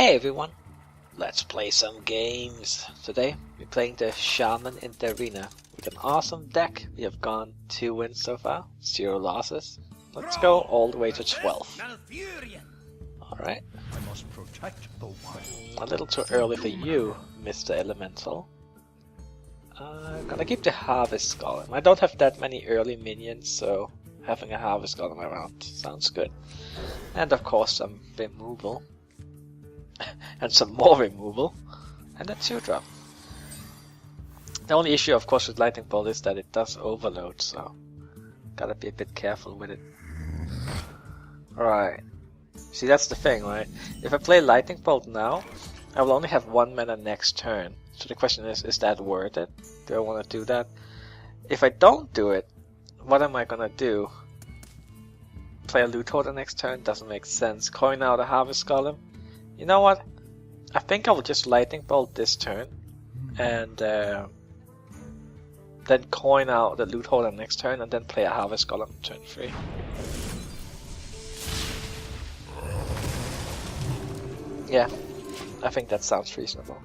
Hey everyone, let's play some games. Today we're playing the Shaman in the arena with an awesome deck. We have gone 2 wins so far, 0 losses. Let's go all the way to 12. Alright. A little too early for you, Mr. Elemental. I'm gonna keep the Harvest Golem. I don't have that many early minions, so having a Harvest Golem around sounds good. And of course some removal. And some more removal. And a 2-drop. The only issue of course with Lightning Bolt is that it does overload, so gotta be a bit careful with it. Alright. See, that's the thing, right? If I play Lightning Bolt now, I will only have 1 mana next turn. So the question is that worth it? Do I want to do that? If I don't do it, what am I gonna do? Play a Loot Hoarder next turn? Doesn't make sense. Coin out a Harvest Golem? You know what? I think I will just Lightning Bolt this turn. And then coin out the Loot Hoarder next turn and then play a Harvest Golem turn 3. Yeah, I think that sounds reasonable.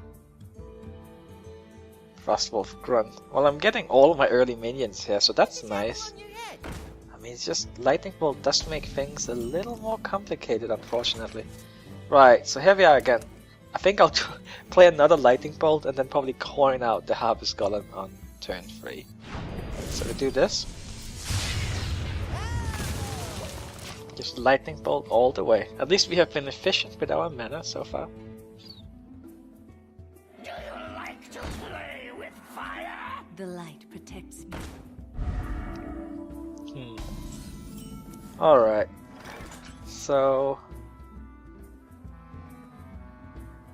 Frostwolf Grunt. Well, I'm getting all of my early minions here, so that's nice. I mean, it's just Lightning Bolt does make things a little more complicated, unfortunately. Right, so here we are again. I think I'll play another Lightning Bolt and then probably coin out the Harvest Golem on turn 3. So we do this. Just Lightning Bolt all the way. At least we have been efficient with our mana so far. Do you like to play with fire? The light protects me. Alright. So...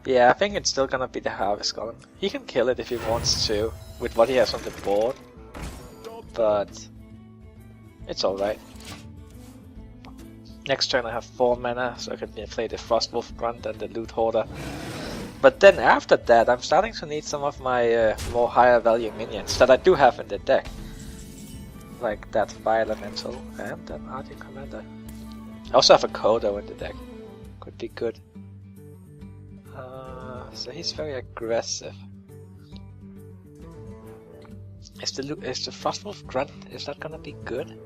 yeah, I think it's still gonna be the Harvest Golem. He can kill it if he wants to, with what he has on the board. But... it's alright. Next turn I have 4 mana, so I can play the Frostwolf Grunt and the Loot Hoarder. But then after that, I'm starting to need some of my more higher value minions that I do have in the deck. Like that Fire Elemental and an Arctic Commander. I also have a Kodo in the deck. Could be good. So he's very aggressive. Is the Frostwolf Grunt, is that gonna be good?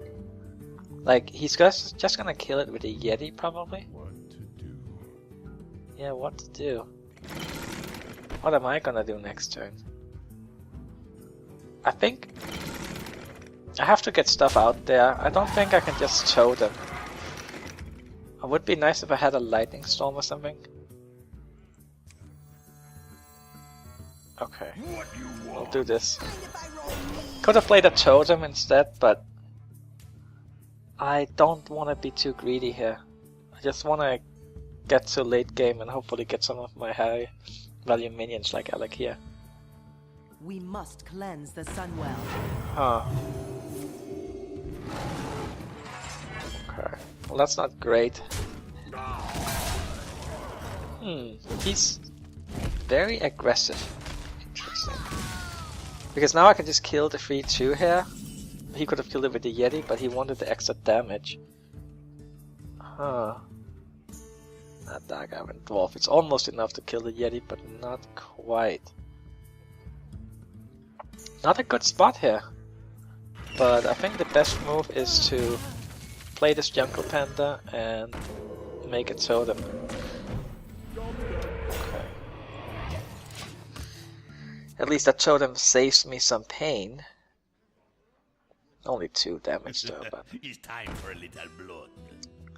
Like, he's just gonna kill it with a Yeti, probably? Yeah, what to do? What am I gonna do next turn? I think... I have to get stuff out there. I don't think I can just totem. It would be nice if I had a Lightning Storm or something. Okay, I'll do this. Could have played a totem instead, but... I don't want to be too greedy here. I just want to get to late game and hopefully get some of my high value minions like Alec here. We must cleanse the Sunwell. Huh. Okay. Well, that's not great. He's very aggressive. Interesting. Because now I can just kill the 3/2 here. He could have killed it with the Yeti, but he wanted the extra damage. Huh. That Dark Iron Dwarf. It's almost enough to kill the Yeti, but not quite. Not a good spot here. But I think the best move is to play this Jungle Panda and make a totem. Okay. At least that totem saves me some pain. Only 2 damage though, but... It's time for a little blood.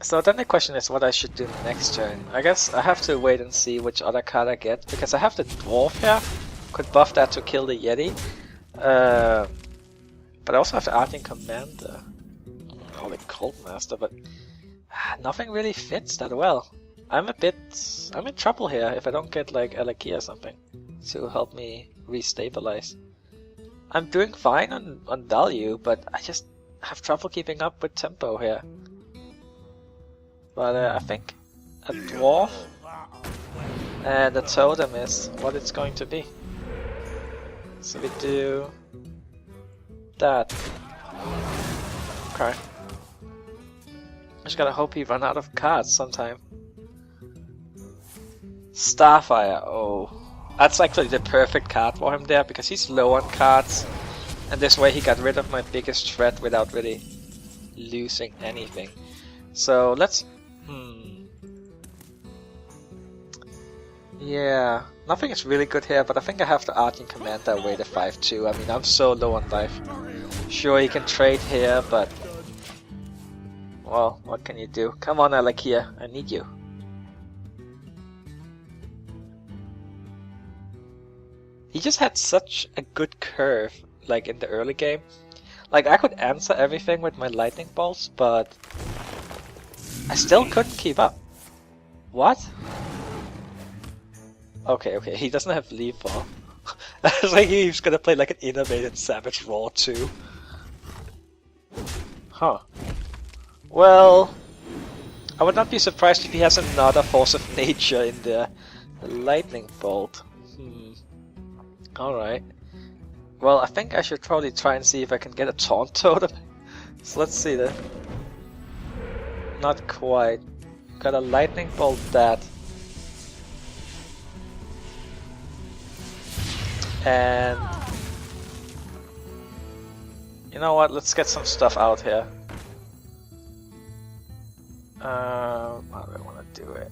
So then the question is what I should do next turn. I guess I have to wait and see which other card I get, because I have the Dwarf here. Could buff that to kill the Yeti. But I also have the Arctic Commander. Call it Cold Master, but... nothing really fits that well. I'm in trouble here if I don't get like Aleki or something to help me restabilize. I'm doing fine on value, but I just have trouble keeping up with tempo here. But I think a Dwarf and a Totem is what it's going to be. So we do that. Okay. I just gotta hope he run out of cards sometime. Starfire, oh. That's actually the perfect card for him there, because he's low on cards. And this way he got rid of my biggest threat without really losing anything. So let's... Yeah, nothing is really good here, but I think I have the Argent Commander away the 5-2. I mean, I'm so low on life. Sure, he can trade here, but... Well, what can you do? Come on, Alakia, I need you. He just had such a good curve, like in the early game. Like, I could answer everything with my lightning bolts, but I still couldn't keep up. What? Okay, he doesn't have Leaf Ball. I was like, he's gonna play like an innovated Savage Roar too. Huh. Well, I would not be surprised if he has another Force of Nature in there. The Lightning Bolt. Alright. Well, I think I should probably try and see if I can get a Taunt Totem. So let's see that. Not quite. Got a Lightning Bolt that. And... You know what, let's get some stuff out here. How do I want to do it?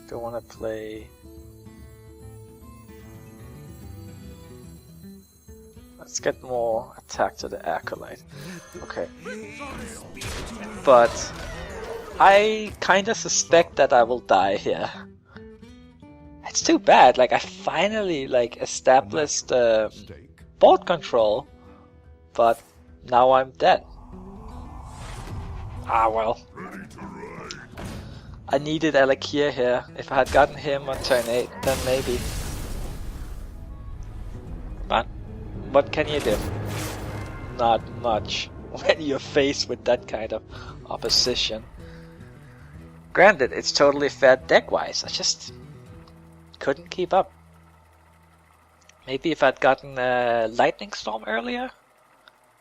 Do I want to play... Let's get more attack to the Acolyte. Okay. But I kinda suspect that I will die here. It's too bad, like I finally established board control, but now I'm dead. Ah well. I needed Alakia here. If I had gotten him on turn 8, then maybe. But what can you do? Not much when you're faced with that kind of opposition. Granted, it's totally fair deck-wise, I just couldn't keep up. Maybe if I'd gotten Lightning Storm earlier?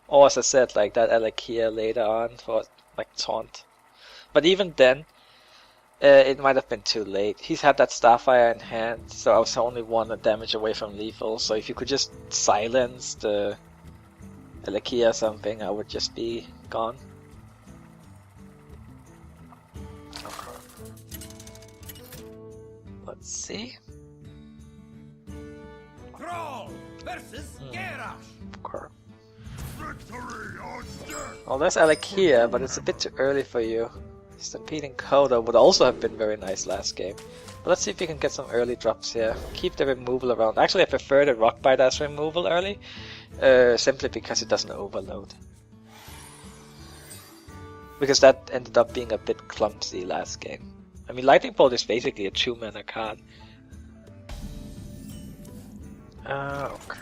Or as I said, like that Alakia later on for like taunt. But even then, it might have been too late. He's had that Starfire in hand, so I was only 1 damage away from lethal. So if you could just silence the Alakia or something, I would just be gone. Okay. Let's see. Thrall versus Garrosh. Okay. Well, there's Alakia, but it's a bit too early for you. Stampeding Coda would also have been very nice last game. But let's see if we can get some early drops here. Keep the removal around. Actually, I prefer the Rockbite as removal early, simply because it doesn't overload. Because that ended up being a bit clumsy last game. I mean, Lightning Bolt is basically a 2-mana card. Okay.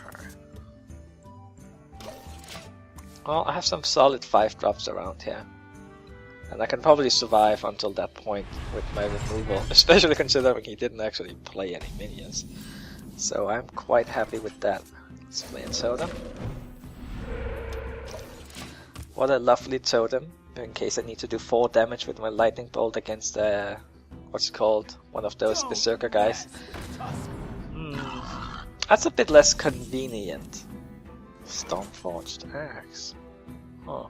Well, I have some solid 5-drops around here. And I can probably survive until that point with my removal, especially considering he didn't actually play any minions. So I'm quite happy with that. Let's play a totem. What a lovely totem, in case I need to do 4 damage with my lightning bolt against what's called one of those berserker guys. That's a bit less convenient. Stormforged Axe. Huh.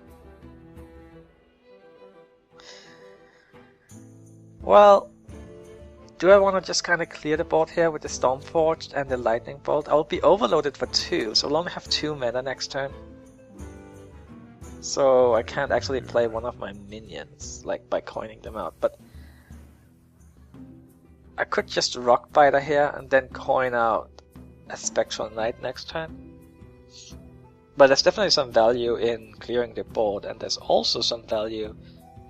Well, do I want to just kind of clear the board here with the Stormforged and the Lightning Bolt? I'll be overloaded for 2, so I'll only have 2 mana next turn. So I can't actually play one of my minions, like by coining them out, but I could just Rockbiter here and then coin out a Spectral Knight next turn. But there's definitely some value in clearing the board, and there's also some value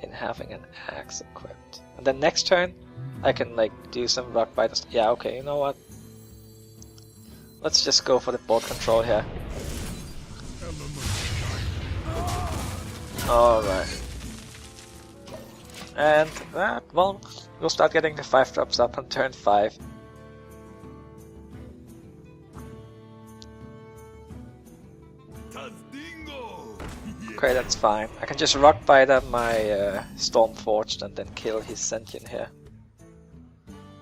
in having an axe equipped. And then next turn, I can like do some Rockbiters. Yeah, okay, you know what? Let's just go for the board control here. Alright. And that, well, we'll start getting the 5-drops up on turn 5. Okay, that's fine. I can just Rockbiter my Stormforged and then kill his Sentient here.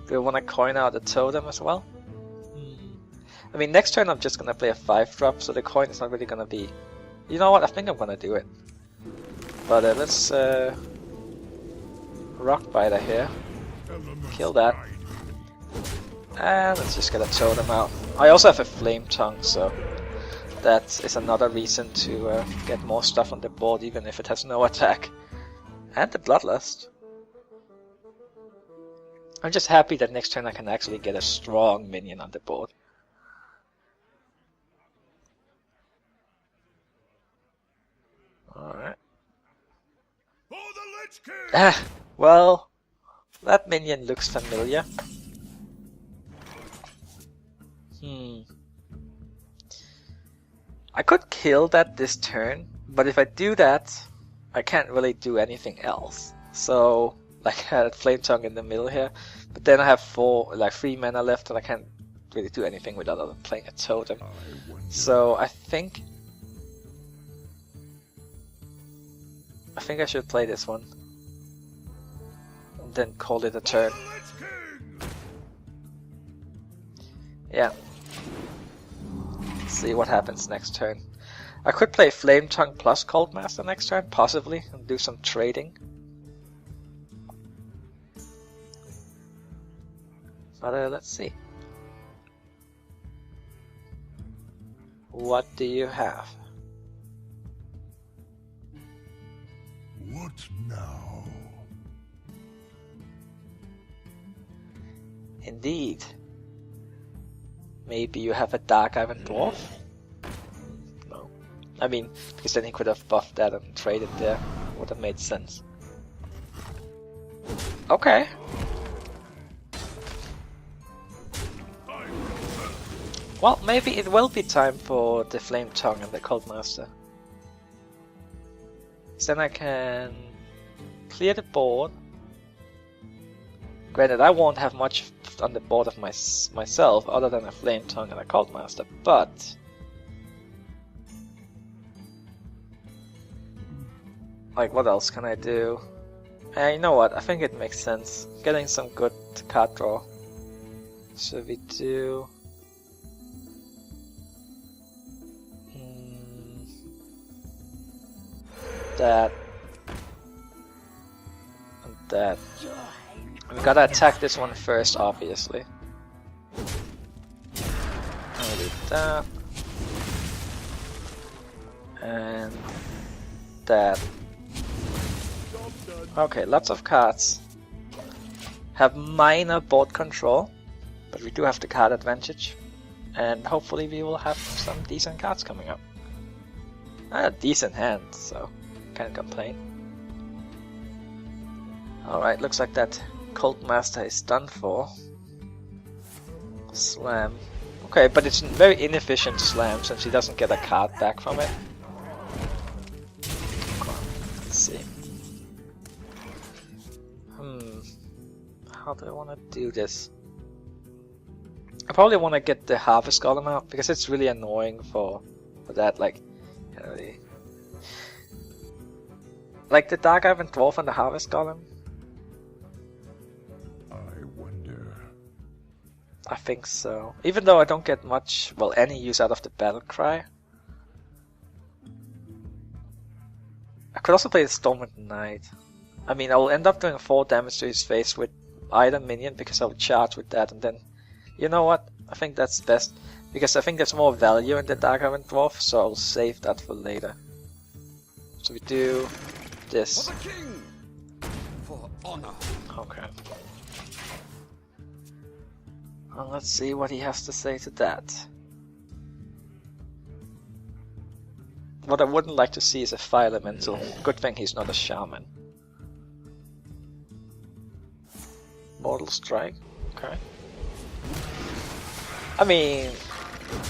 Do I want to coin out a totem as well? I mean, next turn I'm just gonna play a 5-drop, so the coin is not really gonna be... You know what, I think I'm gonna do it. But let's Rock Biter here. Kill that. And let's just get a totem out. I also have a Flame Tongue, so that is another reason to get more stuff on the board, even if it has no attack. And the Bloodlust. I'm just happy that next turn I can actually get a strong minion on the board. Alright. Well, that minion looks familiar. I could kill that this turn, but if I do that, I can't really do anything else. So, like I had Flame Tongue in the middle here, but then I have 3 mana left and I can't really do anything without other than playing a totem. So I think I should play this one and then call it a turn. Yeah. See what happens next turn. I could play Flame Tongue plus Cold Master next turn, possibly, and do some trading. But let's see. What do you have? What now? Indeed. Maybe you have a Dark Iron Dwarf? No. I mean, because then he could have buffed that and traded there. Would have made sense. Okay. Well, maybe it will be time for the Flame Tongue and the Cold Master. Then I can clear the board. Granted, I won't have much on the board of myself other than a Flame Tongue and a Cold Master, but like, what else can I do? You know what? I think it makes sense. Getting some good card draw. So we do that and that. We gotta attack this one first, obviously. I'll do that. And that. Okay, lots of cards. Have minor board control, but we do have the card advantage. And hopefully we will have some decent cards coming up. A decent hand, so can't complain. Alright, looks like that Cold Master is done for. Slam. Okay, but it's a very inefficient slam since he doesn't get a card back from it. Let's see. How do I want to do this? I probably want to get the Harvest Golem out because it's really annoying for that, like, you know, like the Dark Iron Dwarf and the Harvest Golem. I think so. Even though I don't get much, well, any use out of the Battle Cry. I could also play the Stormwind Knight. I mean, I will end up doing 4 damage to his face with either minion because I will charge with that, and then, you know what? I think that's best because I think there's more value in the Dark Iron Dwarf, so I'll save that for later. So we do this. For the king! For honor. Okay. Well, let's see what he has to say to that. What I wouldn't like to see is a Fire Elemental. Good thing he's not a Shaman. Mortal Strike. Okay. I mean,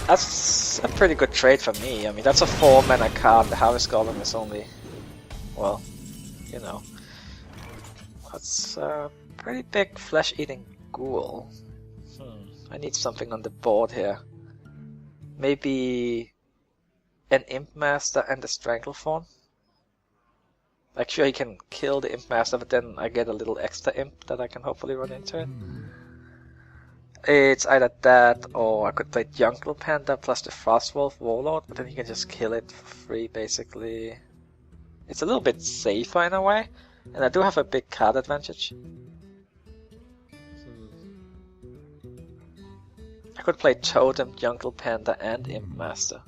that's a pretty good trade for me. I mean, that's a 4 mana card. The Harvest Golem is only, well, you know, that's a pretty big flesh-eating ghoul. I need something on the board here. Maybe an Imp Master and a Stranglethorn. Like, sure, he can kill the Imp Master, but then I get a little extra Imp that I can hopefully run into it. It's either that or I could play Jungle Panda plus the Frostwolf Warlord, but then he can just kill it for free basically. It's a little bit safer in a way, and I do have a big card advantage. I could play Totem, Jungle Panda, and Imp Master.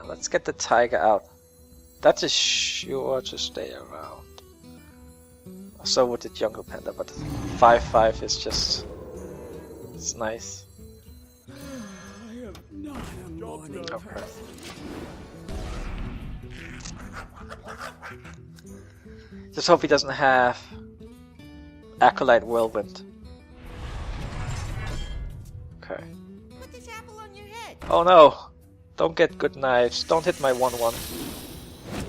Let's get the Tiger out. That is sure to stay around. So would the Jungle Panda, but 5/5 is just... it's nice. Okay. Just hope he doesn't have Acolyte Whirlwind. Okay. Put this apple on your head. Oh no! Don't get good knives. Don't hit my 1/1.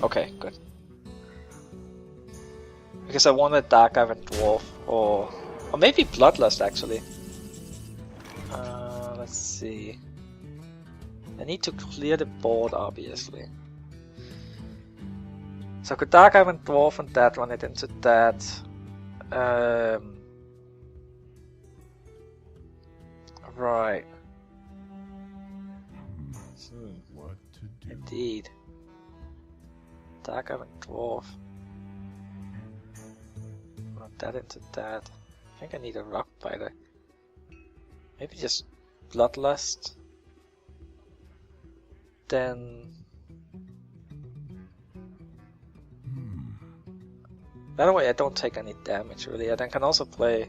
Okay, good. Because I wanted Dark Iron Dwarf or maybe Bloodlust actually. Let's see. I need to clear the board obviously. So I could Dark Iron Dwarf and that, run it into that. Right. What to do? Indeed. Dark Iron Dwarf. Run that into that. I think I need a Rock Biter. Maybe just Bloodlust. Then... that way I don't take any damage really. I then can also play...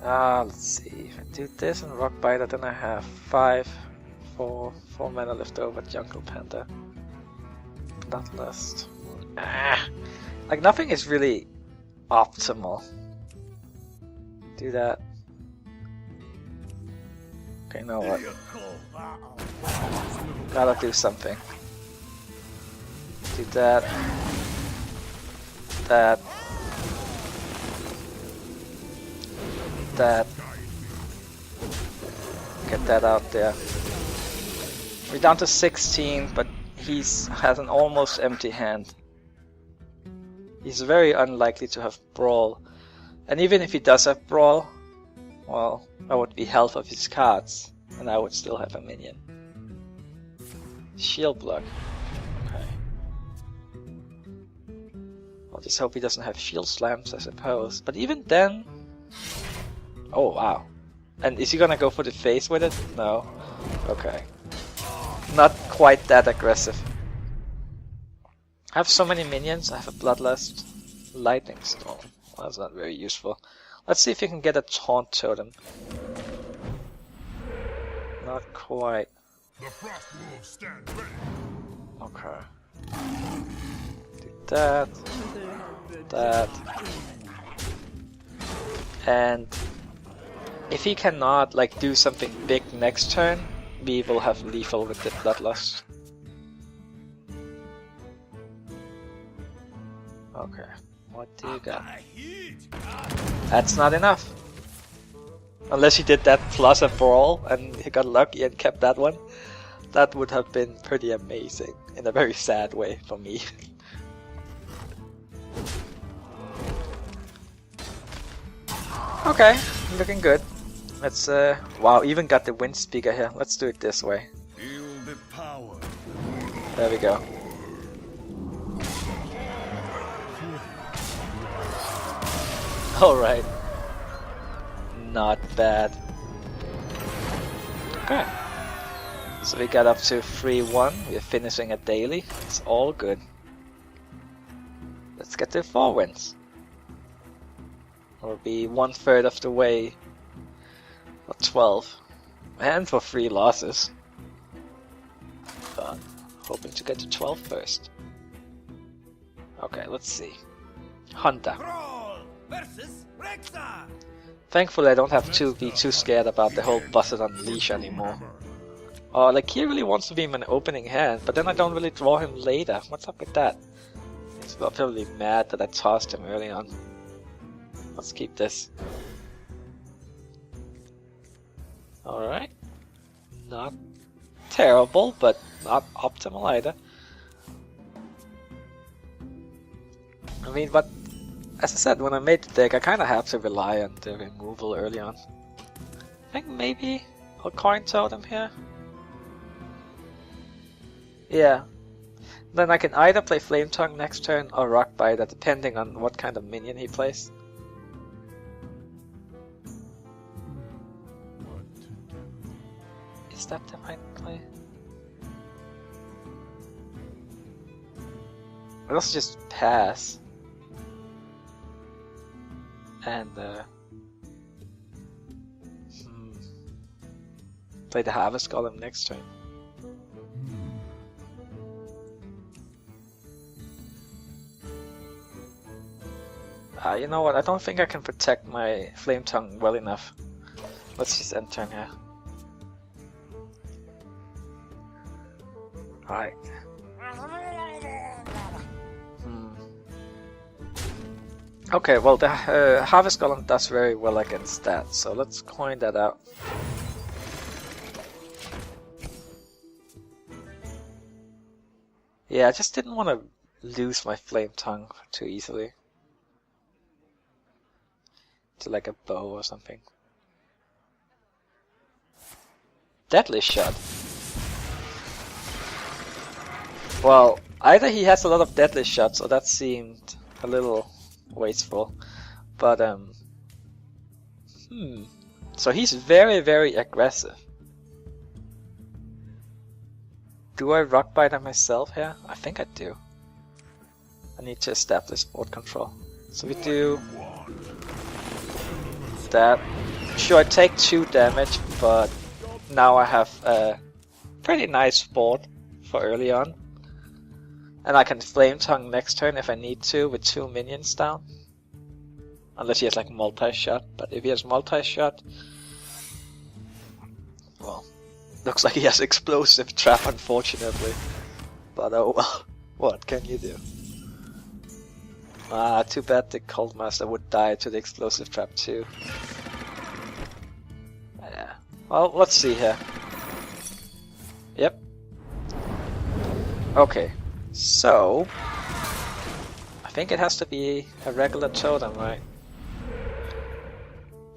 let's see. If I do this and Rock Biter, then I have 4 mana left over. Jungle Panda. Bloodlust. Like nothing is really optimal. Do that. Okay, now what? Gotta do something. Do that. That. That. Get that out there. We're down to 16, but he's has an almost empty hand. He's very unlikely to have Brawl. And even if he does have Brawl, well, that would be half of his cards, and I would still have a minion. Shield block. Okay. I'll just hope he doesn't have shield slams, I suppose. But even then... oh, wow. And is he gonna go for the face with it? No. Okay. Not quite that aggressive. I have so many minions. I have a Bloodlust. Lightning Storm. Well, that's not very useful. Let's see if we can get a Taunt Totem. Not quite. The frost wolves stand ready. Okay. Do that. That. And if he cannot like do something big next turn, we will have lethal with the Bloodlust. Okay. What do you got? That's not enough. Unless he did that plus a Brawl and he got lucky and kept that one. That would have been pretty amazing in a very sad way for me. Okay, looking good. Let's wow, even got the Wind Speaker here. Let's do it this way. Feel the power. There we go. Alright. Not bad. Okay. So we got up to 3-1. We're finishing a daily. It's all good. Let's get to 4 wins. We'll be 1/3 of the way for 12. And for 3 losses. But hoping to get to 12 first. Okay, let's see. Hunter. Versus Rexa. Thankfully I don't have to be too scared about the whole Busted on Leash anymore. Oh, like he really wants to be in an opening hand, but then I don't really draw him later. What's up with that? He's probably mad that I tossed him early on. Let's keep this. Alright. Not terrible, but not optimal either. I mean, but as I said, when I made the deck, I kind of had to rely on the removal early on. I think maybe I'll coin totem here. Yeah. Then I can either play Flame Tongue next turn or Rock Biter, depending on what kind of minion he plays. What to do? Is that the right play? I'll also just pass. And play the Harvest Golem next turn. You know what, I don't think I can protect my Flame Tongue well enough. Let's just end turn here. Alright. Okay, well the Harvest Golem does very well against that, so let's coin that out. Yeah, I just didn't want to lose my Flame Tongue too easily. To like a bow or something. Deadly Shot. Well, either he has a lot of Deadly Shots, or that seemed a little wasteful. But so he's very, very aggressive. Do I Rock Biter myself here? I think I do. I need to establish board control. So we do that. Sure, I take 2 damage, but now I have a pretty nice board for early on. And I can Flame Tongue next turn if I need to with 2 minions down. Unless he has like multi-shot, but if he has multi-shot, well, looks like he has Explosive Trap, unfortunately. But oh well, what can you do? Too bad the Cold Master would die to the Explosive Trap too. Yeah. Well, let's see here. Yep. Okay. So I think it has to be a regular totem, right?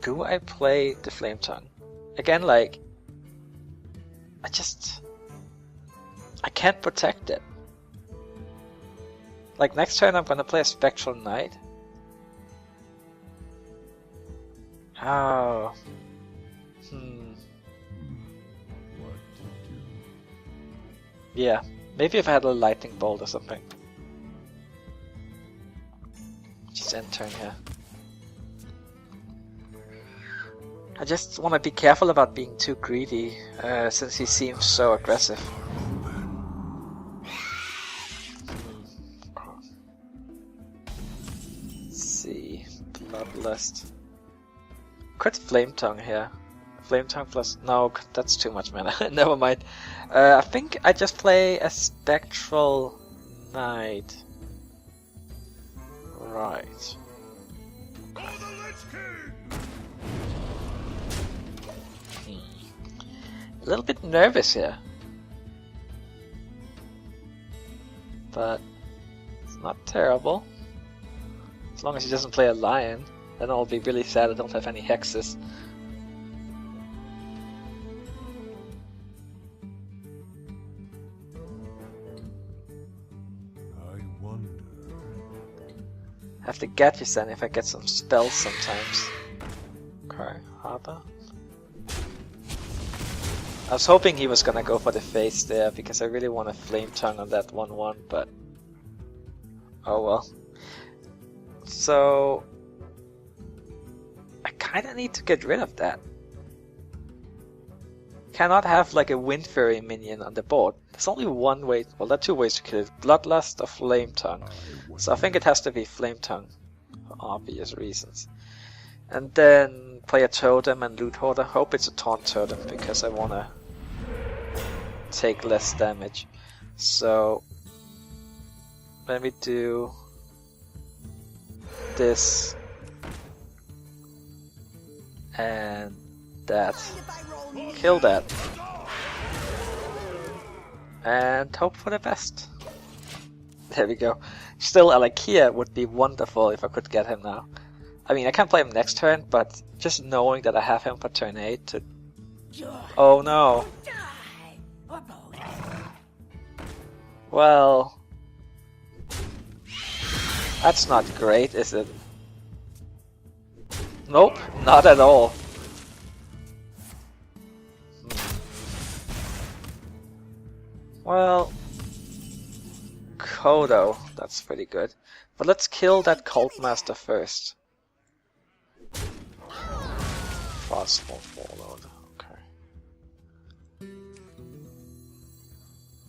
Do I play the Flame Tongue? Again, like, I can't protect it. Like, next turn I'm gonna play a Spectral Knight. Oh. What to do? Yeah. Maybe if I had a Lightning Bolt or something. Just end turn here. I just want to be careful about being too greedy, since he seems so aggressive. Let's see, Bloodlust. Could Flame Tongue here. Flame Tongue plus... no, that's too much mana. Never mind. I think I just play a Spectral Knight. Right. A little bit nervous here. But it's not terrible. As long as he doesn't play a lion. Then I'll be really sad I don't have any hexes. I wonder. Have to gadgets then if I get some spells sometimes. Okay, Harbor. I was hoping he was gonna go for the face there because I really want a Flame Tongue on that 1/1, but oh well. So I kinda need to get rid of that. Cannot have like a Wind Fury minion on the board. There's only one way, well there are 2 ways to kill it, Bloodlust or Flame Tongue. So I think it has to be Flame Tongue for obvious reasons. And then play a Totem and Loot Hoarder. Hope it's a Taunt Totem because I wanna take less damage. So let me do this and that. Kill that. and hope for the best. There we go. Still, Alakia would be wonderful if I could get him now. I mean, I can't play him next turn, but just knowing that I have him for turn 8 to... Oh no. Well... That's not great, is it? Nope, not at all. Well... Kodo, that's pretty good. But let's kill that Cult Master first. Frostfall Warlord, okay.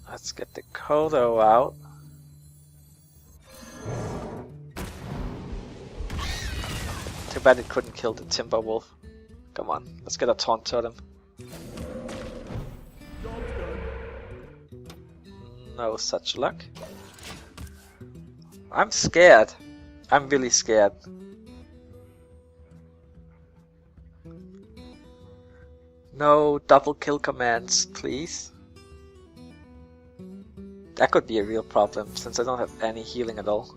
Let's get the Kodo out. Too bad it couldn't kill the Timberwolf. Come on, let's get a taunt totem. No such luck. I'm scared. I'm really scared. No double kill commands, please. That could be a real problem since I don't have any healing at all.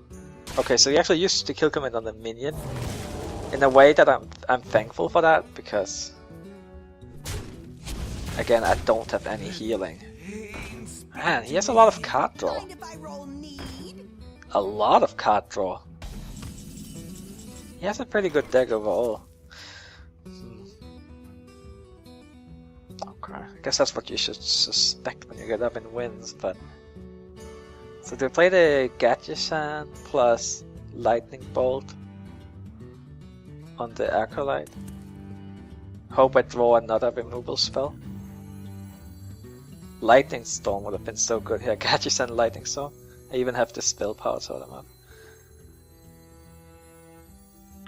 Okay, so he actually used the kill command on the minion. In a way that I'm thankful for that because again I don't have any healing. Man, he has a lot of card draw. A lot of card draw. He has a pretty good deck overall. Okay, I guess that's what you should suspect when you get up in wins, but... So they play the Gadgesan plus Lightning Bolt on the Acolyte. Hope I draw another removal spell. Lightning Storm would have been so good here. Gadgesan Lightning Storm. I even have the spell power totem up.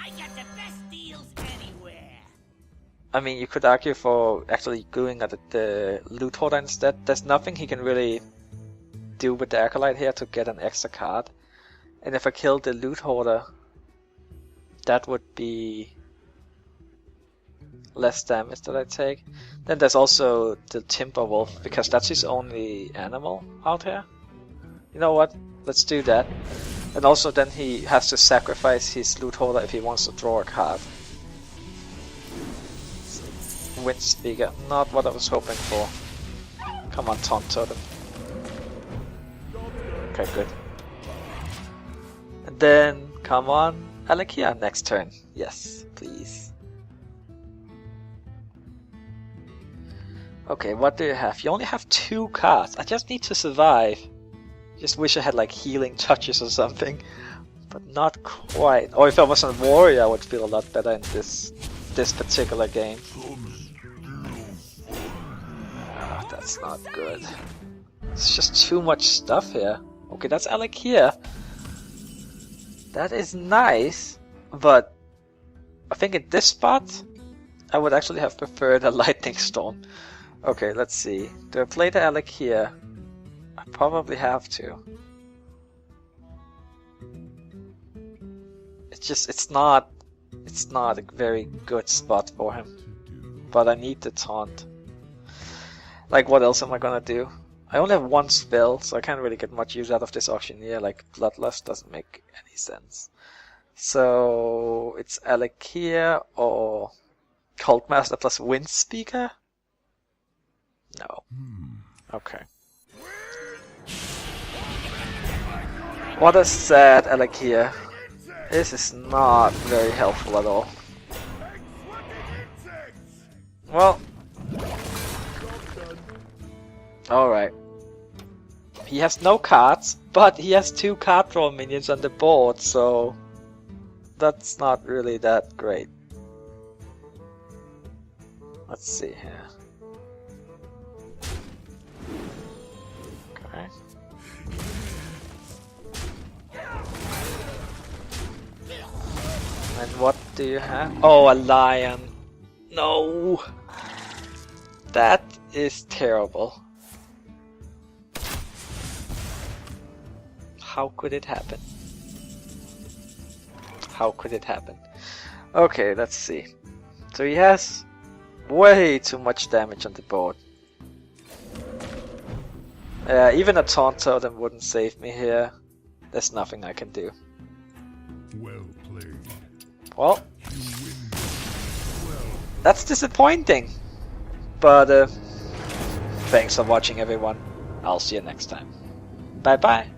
I got the best deals anywhere. I mean, you could argue for actually going at the Loot Hoarder instead. There's nothing he can really do with the Acolyte here to get an extra card. And if I kill the Loot Hoarder, that would be less damage that I take. Then there's also the Timberwolf, because that's his only animal out here. You know what? Let's do that. And also then he has to sacrifice his Loot Hoarder if he wants to draw a card. Wind Speaker, not what I was hoping for. Come on, Taunt Totem. Okay, good. And then, come on, Alakia next turn. Yes, please. Okay, what do you have? You only have 2 cards. I just need to survive. Just wish I had like healing touches or something. But not quite. Or if I was a warrior, I would feel a lot better in this particular game. Oh, that's not good. It's just too much stuff here. Okay, that's Alakia. That is nice, but I think in this spot, I would actually have preferred a Lightning Storm. Okay, let's see. Do I play the Alakia? I probably have to. It's not a very good spot for him. But I need the taunt. Like, what else am I gonna do? I only have 1 spell, so I can't really get much use out of this auctioneer. Like, Bloodlust doesn't make any sense. So it's Alakia or Cult Master plus Wind Speaker? No. Okay. What a sad Alakia. This is not very helpful at all. Well. Alright. He has no cards, but he has 2 card draw minions on the board, so that's not really that great. Let's see here. Okay. And what do you have? Oh, a lion. No! That is terrible. How could it happen? How could it happen? Okay, let's see. So he has way too much damage on the board. Even a taunt totem wouldn't save me here. There's nothing I can do. Well played. Well, You win. Well. that's disappointing. But thanks for watching, everyone. I'll see you next time. Bye bye.